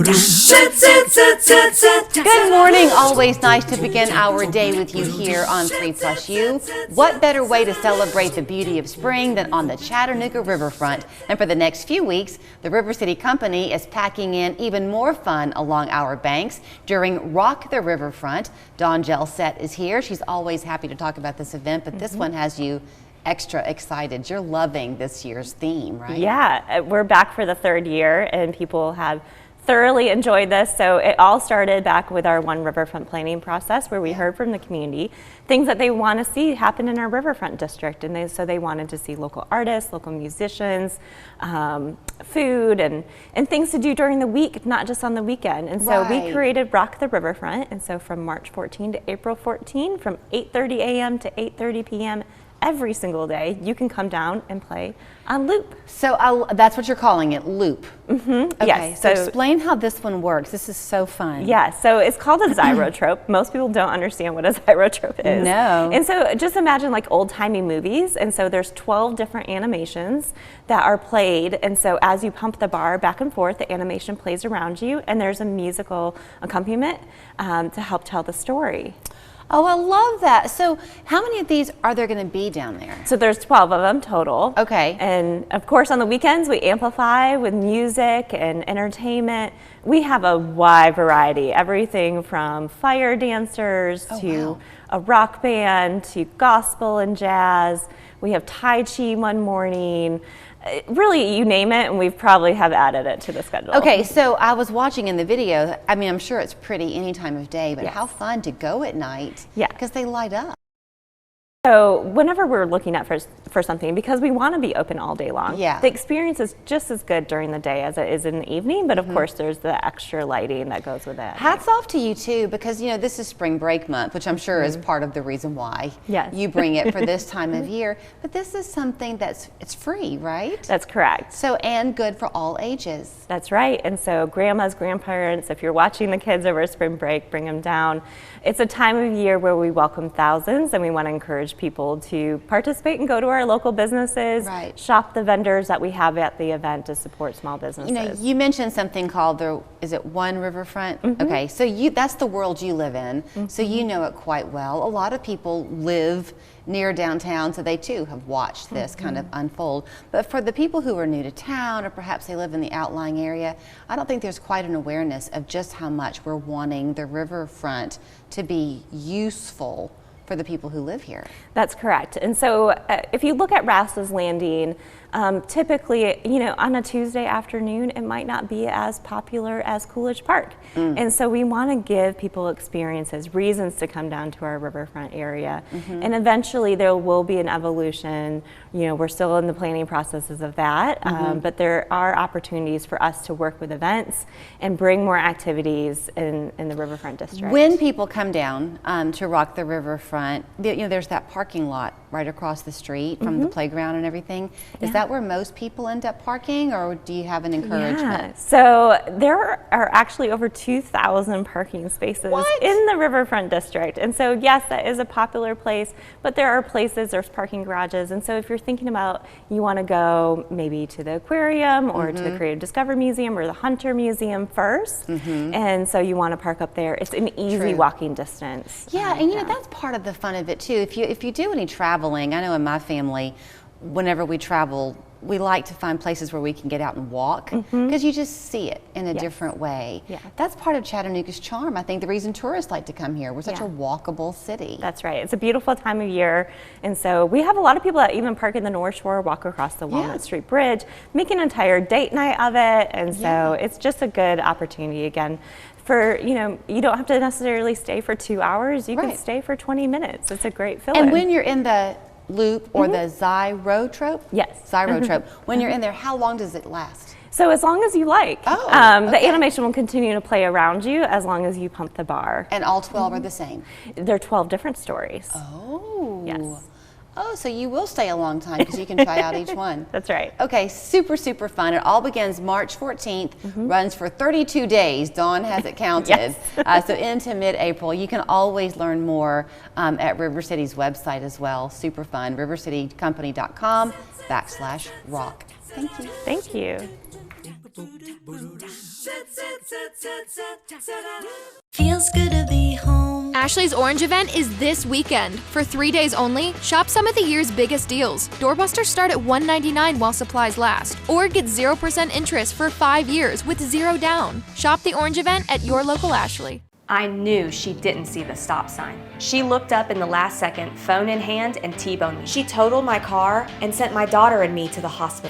Good morning. Always nice to begin our day with you here on 3+U. What better way to celebrate the beauty of spring than on the Chattanooga Riverfront? And for the next few weeks, the River City Company is packing in even more fun along our banks during Rock the Riverfront. Dawn Gelsett is here. She's always happy to talk about this event, but this one has you extra excited. You're loving this year's theme, right? Yeah, we're back for the third year and people have thoroughly enjoyed this. So it all started back with our One Riverfront planning process where we heard from the community things that they want to see happen in our riverfront district. And so they wanted to see local artists, local musicians, food and things to do during the week, not just on the weekend. And so we created Rock the Riverfront. And so from March 14 to April 14, from 8:30 a.m. to 8:30 p.m. every single day, you can come down and play on loop. So that's what you're calling it, loop. Mm-hmm. Okay, Yes. so explain how this one works. This is so fun. Yeah, so it's called a zyrotrope. Most people don't understand what a zyrotrope is. No. And so just imagine like old-timey movies. And so there's 12 different animations that are played. And so as you pump the bar back and forth, the animation plays around you and there's a musical accompaniment to help tell the story. Oh, I love that. So how many of these are there going to be down there? So there's 12 of them total. Okay. And of course on the weekends we amplify with music and entertainment. We have a wide variety, everything from fire dancers to a rock band to gospel and jazz. We have Tai Chi one morning. Really, you name it, and we probably have added it to the schedule. Okay, so I was watching in the video. I mean, I'm sure it's pretty any time of day, but how fun to go at night. Yeah. Because they light up. So whenever we're looking at for something, because we want to be open all day long, the experience is just as good during the day as it is in the evening, but of course there's the extra lighting that goes with it. Hats off to you too, because you know this is spring break month, which I'm sure is part of the reason why you bring it for this time of year. But this is something it's free, right? That's correct. So, and good for all ages. That's right. And so grandmas, grandparents, if you're watching the kids over spring break, bring them down. It's a time of year where we welcome thousands and we want to encourage people to participate and go to our local businesses, shop the vendors that we have at the event to support small businesses. You know, you mentioned something called is it One Riverfront? Okay, so that's the world you live in, so you know it quite well. A lot of people live near downtown, so they too have watched this kind of unfold. But for the people who are new to town, or perhaps they live in the outlying area, I don't think there's quite an awareness of just how much we're wanting the riverfront to be useful for the people who live here. That's correct. And so if you look at Rouse's Landing, typically, you know, on a Tuesday afternoon, it might not be as popular as Coolidge Park. And so we want to give people experiences, reasons to come down to our riverfront area. And eventually there will be an evolution. You know, we're still in the planning processes of that, but there are opportunities for us to work with events and bring more activities in the riverfront district. When people come down to Rock the Riverfront, you know, there's that parking lot right across the street from the playground and everything. Is that where most people end up parking, or do you have an encouragement? Yeah. So there are actually over 2,000 parking spaces in the riverfront district. And so yes, that is a popular place, but there are places, there's parking garages. And so if you're thinking about you want to go maybe to the aquarium or to the Creative Discovery Museum or the Hunter Museum first, and so you want to park up there, it's an easy walking distance. Yeah, and you know, that's part of the fun of it too. If you do any traveling, I know in my family, whenever we travel, we like to find places where we can get out and walk because you just see it in a different way. That's part of Chattanooga's charm. I think the reason tourists like to come here, we're such a walkable city. That's right. It's a beautiful time of year. And so we have a lot of people that even park in the North Shore, walk across the Walnut Street Bridge, make an entire date night of it. And so it's just a good opportunity again. For, you know, you don't have to necessarily stay for 2 hours. You can stay for 20 minutes. It's a great fill-in. And when you're in the loop or the zyrotrope? Yes. Zyrotrope. When you're in there, how long does it last? So as long as you like. The animation will continue to play around you as long as you pump the bar. And all 12 are the same? They're 12 different stories. Oh. Yes. Oh, so you will stay a long time because you can try out each one. That's right. Okay, super, super fun. It all begins March 14th, runs for 32 days. Dawn has it counted. So into mid-April. You can always learn more at River City's website as well. Super fun. rivercitycompany.com/rock. Thank you. Thank you. Feels good to be home. Ashley's Orange event is this weekend. For 3 days only, shop some of the year's biggest deals. Doorbusters start at $1.99 while supplies last. Or get 0% interest for 5 years with 0 down. Shop the Orange event at your local Ashley. I knew she didn't see the stop sign. She looked up in the last second, phone in hand, and T-boned me. She totaled my car and sent my daughter and me to the hospital.